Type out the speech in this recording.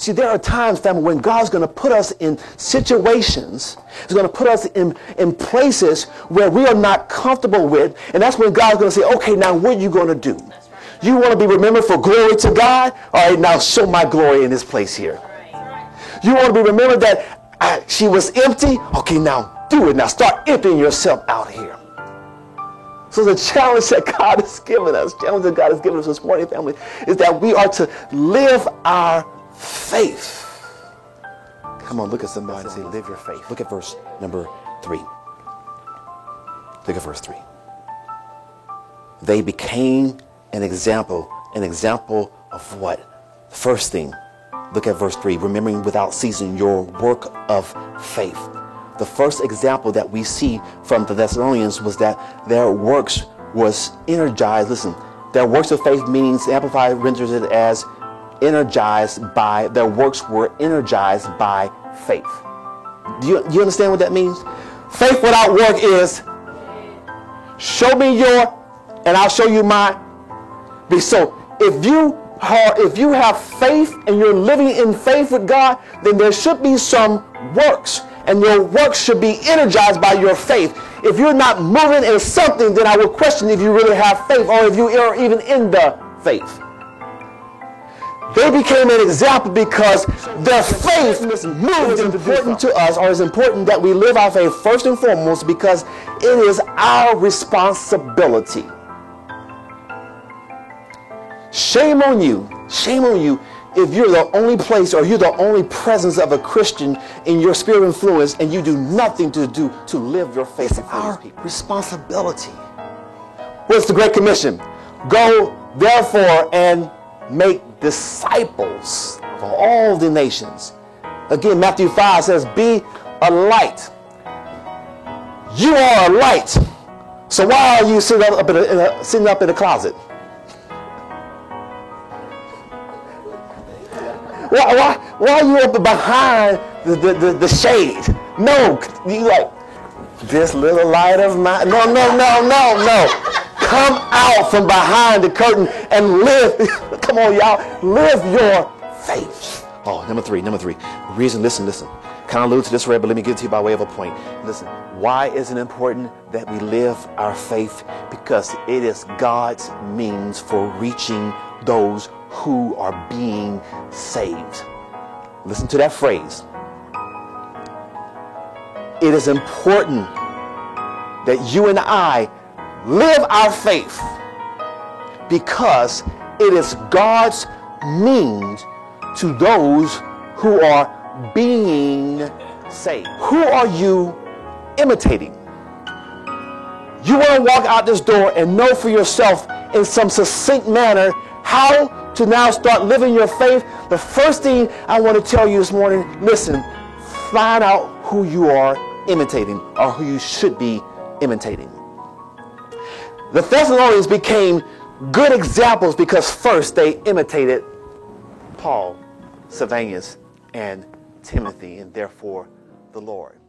See, there are times, family, when God's going to put us in situations, He's going to put us in places where we are not comfortable with, and that's when God's going to say, okay, now what are you going to do? You want to be remembered for glory to God? All right, now show my glory in this place here. You want to be remembered that she was empty? Okay, now do it. Now start emptying yourself out here. So the challenge that God has given us, this morning, family, is that we are to live our faith. Come on, look at somebody and say, live your faith. Look at verse number 3. Look at verse 3. They became an example of what? First thing, look at verse 3, remembering without ceasing your work of faith. The first example that we see from the Thessalonians was that their works was energized. Listen, their works of faith means, Amplified renders it as their works were energized by faith. Do you understand what that means? Faith without work is, show me your, and I'll show you mine. So if you have faith and you're living in faith with God, then there should be some works, and your works should be energized by your faith. If you're not moving in something, then I would question if you really have faith, or if you are even in the faith. They became an example because their faith is important to us, or is important that we live our faith first and foremost, because it is our responsibility. Shame on you if you're the only place, or you're the only presence of a Christian in your sphere of influence, and you do nothing to live your faith. It's our responsibility. What's the Great Commission? Go therefore and make disciples of all the nations. Again, Matthew 5 says, be a light. You are a light. So why are you sitting up in a closet? Why are you up behind the shade? No, you like, this little light of mine. No. Come out from behind the curtain and live. Come on, y'all. Live your faith. Oh, number three. Reason, listen. Kind of allude to this already, but let me give it to you by way of a point. Listen, why is it important that we live our faith? Because it is God's means for reaching those who are being saved. Listen to that phrase. It is important that you and I live our faith because it is God's means to those who are being saved. Who are you imitating? You want to walk out this door and know for yourself in some succinct manner how to now start living your faith. The first thing I want to tell you this morning, listen, find out who you are imitating, or who you should be imitating. The Thessalonians became good examples because first they imitated Paul, Silvanus, and Timothy, and therefore the Lord.